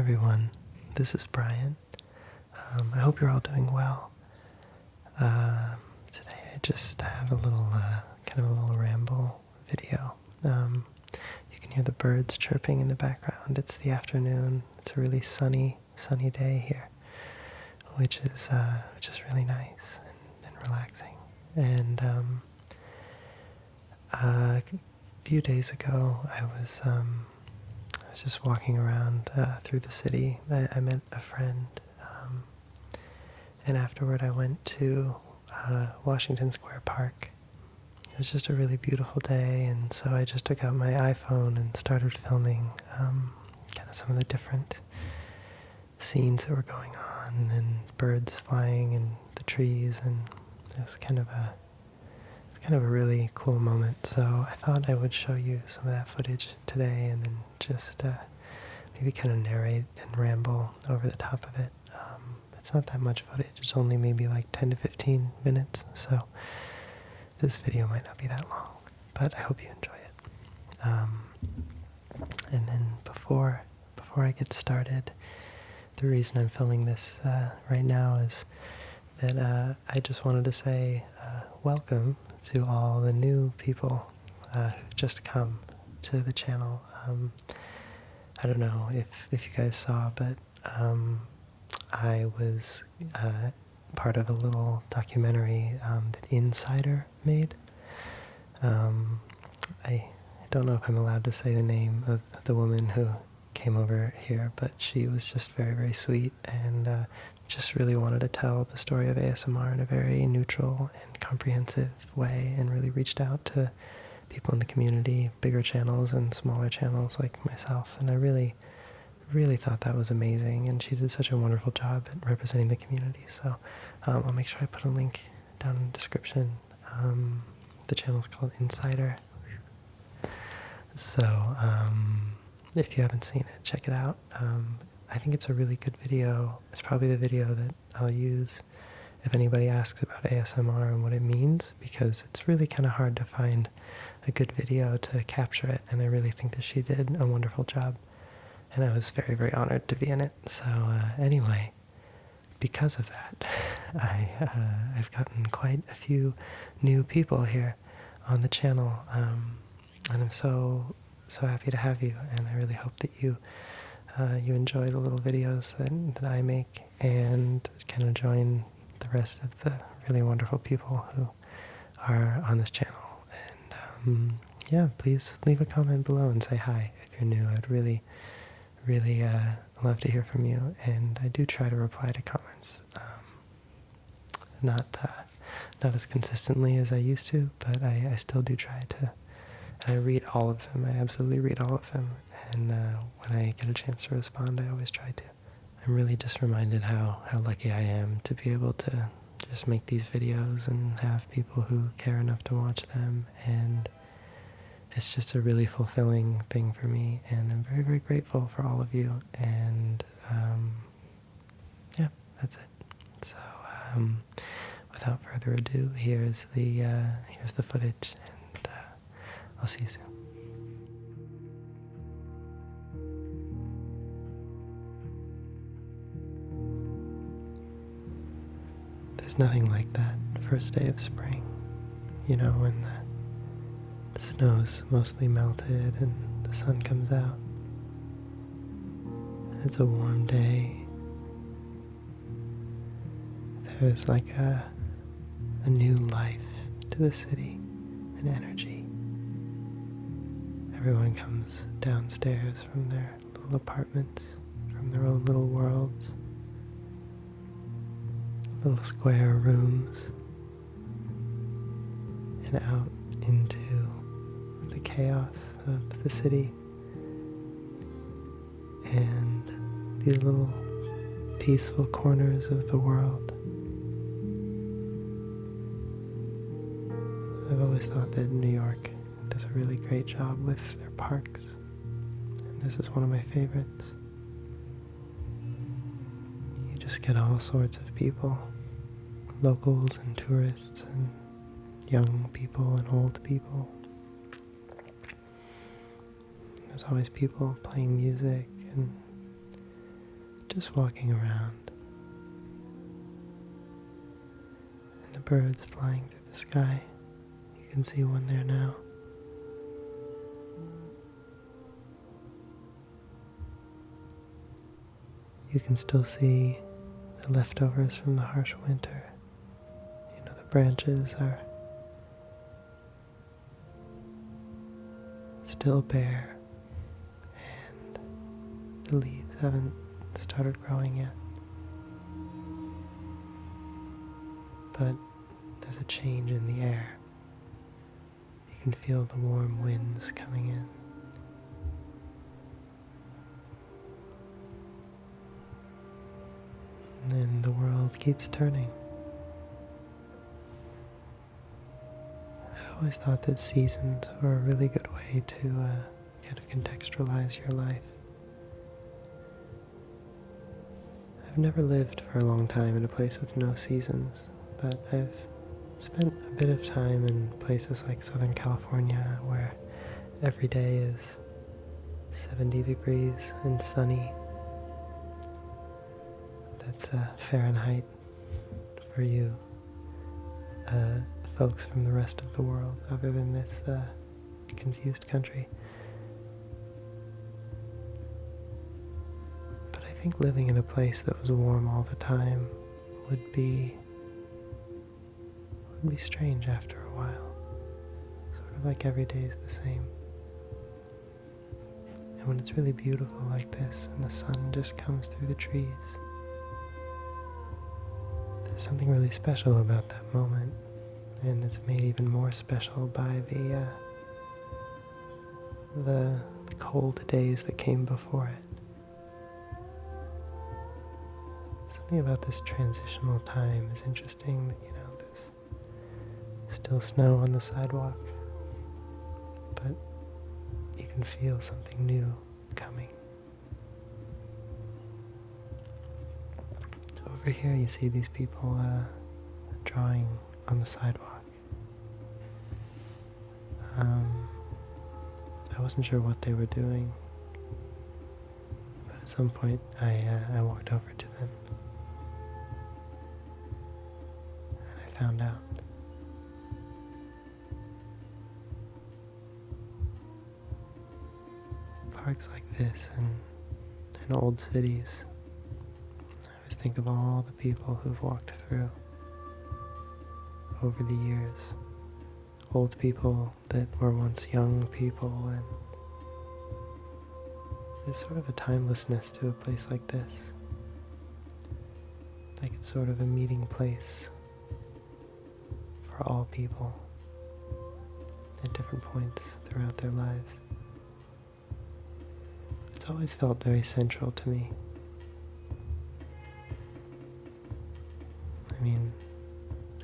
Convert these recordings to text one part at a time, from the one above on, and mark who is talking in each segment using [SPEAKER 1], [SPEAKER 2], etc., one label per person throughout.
[SPEAKER 1] everyone, this is Brian. I hope you're all doing well. Today I just have a little, kind of a little ramble video. You can hear the birds chirping in the background. It's the afternoon. It's a really sunny day here, which is really nice and relaxing. And a few days ago, I was just walking around through the city. I met a friend, and afterward I went to Washington Square Park. It was just a really beautiful day, and so I just took out my iPhone and started filming kind of some of the different scenes that were going on, and birds flying in the trees, and it was kind of a really cool moment. So I thought I would show you some of that footage today, and then just maybe kind of narrate and ramble over the top of it. It's not that much footage. It's only maybe like 10 to 15 minutes, so this video might not be that long, but I hope you enjoy it. And then before I get started, the reason I'm filming this right now is that I just wanted to say welcome to all the new people who've just come to the channel. I don't know if you guys saw, but I was part of a little documentary that Insider made. I don't know if I'm allowed to say the name of the woman who came over here, but she was just very, very sweet, and just really wanted to tell the story of ASMR in a very neutral and comprehensive way, and really reached out to people in the community, bigger channels and smaller channels like myself, and I really thought that was amazing, and she did such a wonderful job at representing the community. So I'll make sure I put a link down in the description. The channel is called Insider. So if you haven't seen it, check it out. I think it's a really good video. It's probably the video that I'll use if anybody asks about ASMR and what it means, because it's really kind of hard to find a good video to capture it, and I really think that she did a wonderful job, and I was very, very honored to be in it. So anyway, because of that, I've gotten quite a few new people here on the channel, and I'm so happy to have you, and I really hope that you enjoy the little videos that I make, and kind of join the rest of the really wonderful people who are on this channel. And yeah, please leave a comment below and say hi if you're new. I'd really love to hear from you, and I do try to reply to comments. Not as consistently as I used to, but I still do try to. I read all of them. I absolutely read all of them, and when I get a chance to respond, I always try to. I'm really just reminded how lucky I am to be able to just make these videos and have people who care enough to watch them, and it's just a really fulfilling thing for me, and I'm very, very grateful for all of you, and yeah, that's it. So without further ado, here's the footage, and I'll see you soon. There's nothing like that first day of spring, you know, when the snow's mostly melted and the sun comes out. It's a warm day. There's like a new life to the city, an energy. Everyone comes downstairs from their little apartments, from their own little worlds, little square rooms, and out into the chaos of the city, and these little peaceful corners of the world. I've always thought that New York does a really great job with their parks, and this is one of my favorites. You just get all sorts of people, locals and tourists, and young people and old people. There's always people playing music, and just walking around, and the birds flying through the sky. You can see one there now. You can still see the leftovers from the harsh winter. You know, the branches are still bare, and the leaves haven't started growing yet. But there's a change in the air. You can feel the warm winds coming in. And then the world keeps turning. I always thought that seasons were a really good way to kind of contextualize your life. I've never lived for a long time in a place with no seasons, but I've spent a bit of time in places like Southern California where every day is 70 degrees and sunny. That's Fahrenheit for you folks from the rest of the world, other than this confused country. But I think living in a place that was warm all the time would be strange after a while. Sort of like every day is the same. And when it's really beautiful like this and the sun just comes through the trees, there's something really special about that moment, and it's made even more special by the cold days that came before it. Something about this transitional time is interesting. You know, there's still snow on the sidewalk, but you can feel something new coming. Over here you see these people drawing on the sidewalk. I wasn't sure what they were doing, but at some point I walked over to them and I found out. Parks like this in old cities, I always think of all the people who've walked through over the years. Old people that were once young people, and there's sort of a timelessness to a place like this. Like it's sort of a meeting place for all people at different points throughout their lives. It's always felt very central to me. I mean,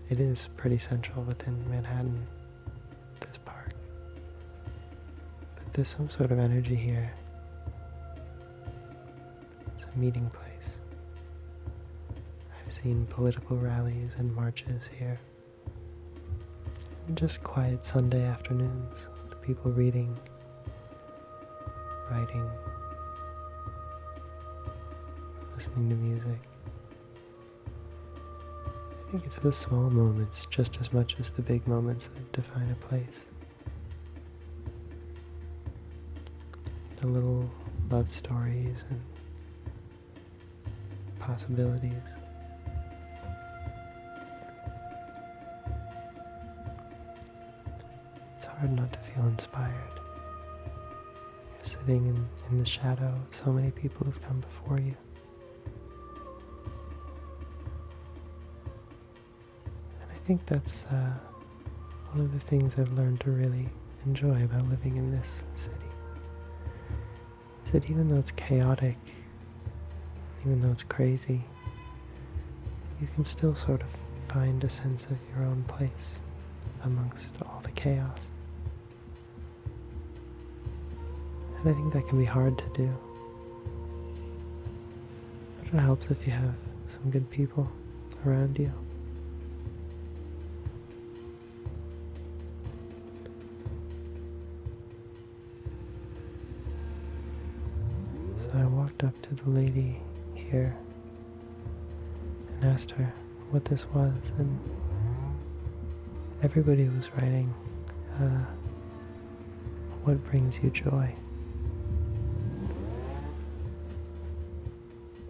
[SPEAKER 1] it is pretty central within Manhattan, this park. But there's some sort of energy here. It's a meeting place. I've seen political rallies and marches here. And just quiet Sunday afternoons, with people reading, writing, listening to music. I think it's the small moments just as much as the big moments that define a place. The little love stories and possibilities. It's hard not to feel inspired. You're sitting in the shadow of so many people who've come before you. I think that's one of the things I've learned to really enjoy about living in this city. Is that even though it's chaotic, even though it's crazy, you can still sort of find a sense of your own place amongst all the chaos. And I think that can be hard to do. But it helps if you have some good people around you. So I walked up to the lady here here and asked her what this was, and everybody was writing, what brings you joy?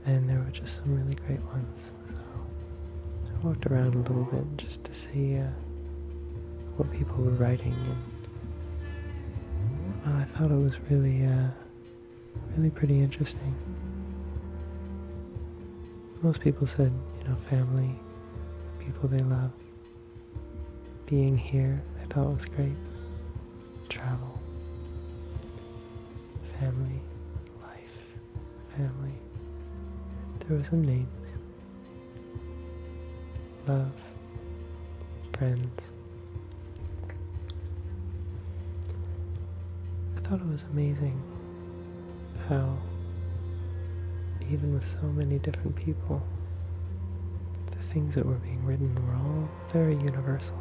[SPEAKER 1] And there were just some really great ones. So I walked around a little bit just to see what people were writing, and I thought it was really pretty interesting. Most people said, family, people they love, being here, I thought was great, travel, family, life, family. There were some names, love, friends. I thought it was amazing how, even with so many different people, the things that were being written were all very universal,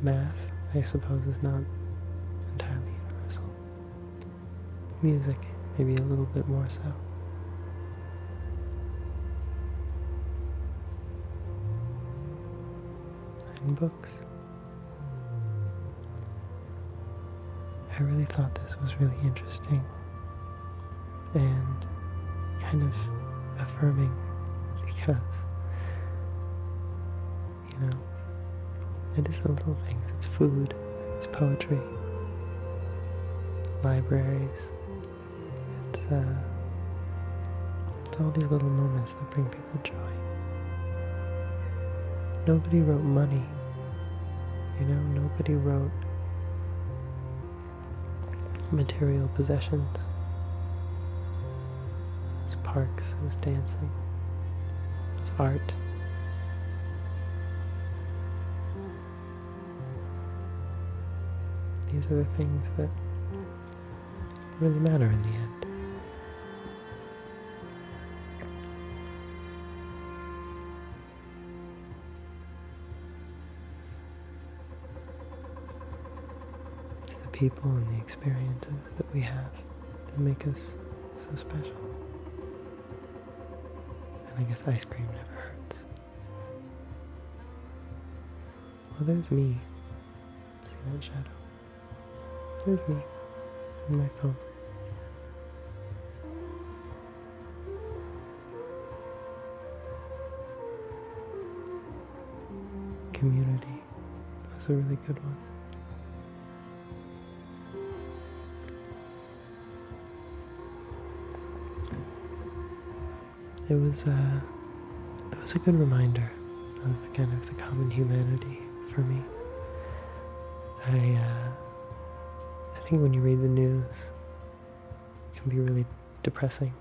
[SPEAKER 1] Math, I suppose, is not entirely universal. Music, maybe a little bit more so. And books. I really thought this was really interesting and kind of affirming because, it is the little things. It's food, it's poetry, libraries. It's all these little moments that bring people joy. Nobody wrote money, nobody wrote material possessions. It was parks, it was dancing, it was art. These are the things that really matter in the end. It's the people and the experiences that we have that make us so special. And I guess ice cream never hurts. Well, there's me. See that shadow? There's me on my phone. Community was a really good one. It was a good reminder of kind of the common humanity for me. I think when you read the news, it can be really depressing.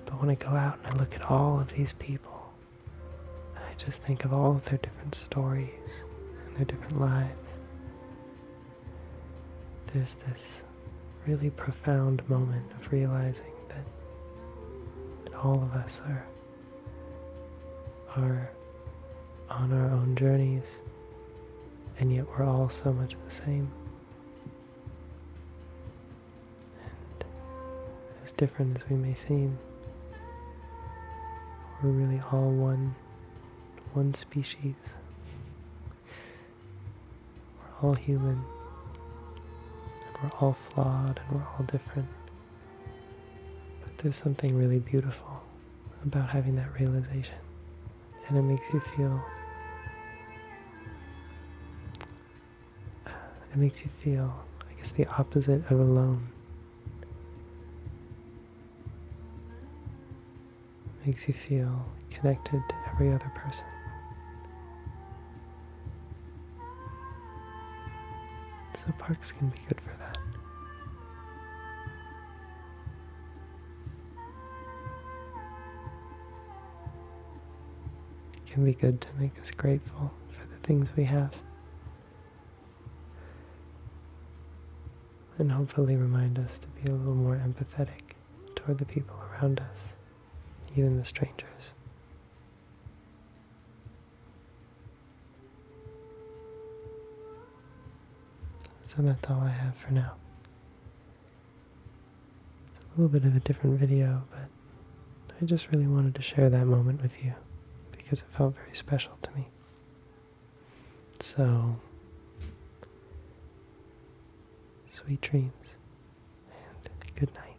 [SPEAKER 1] But when I go out and I look at all of these people, I just think of all of their different stories and their different lives. There's this really profound moment of realizing that all of us are on our own journeys, and yet we're all so much the same. And as different as we may seem, we're really all one species. We're all human, and we're all flawed, and we're all different. But there's something really beautiful about having that realization, and it makes you feel I guess, the opposite of alone. It makes you feel connected to every other person. So parks can be good for that. It can be good to make us grateful for the things we have. And hopefully remind us to be a little more empathetic toward the people around us, even the strangers. So that's all I have for now. a little bit of a different video, but I just really wanted to share that moment with you because it felt very special to me. So, sweet dreams and good night.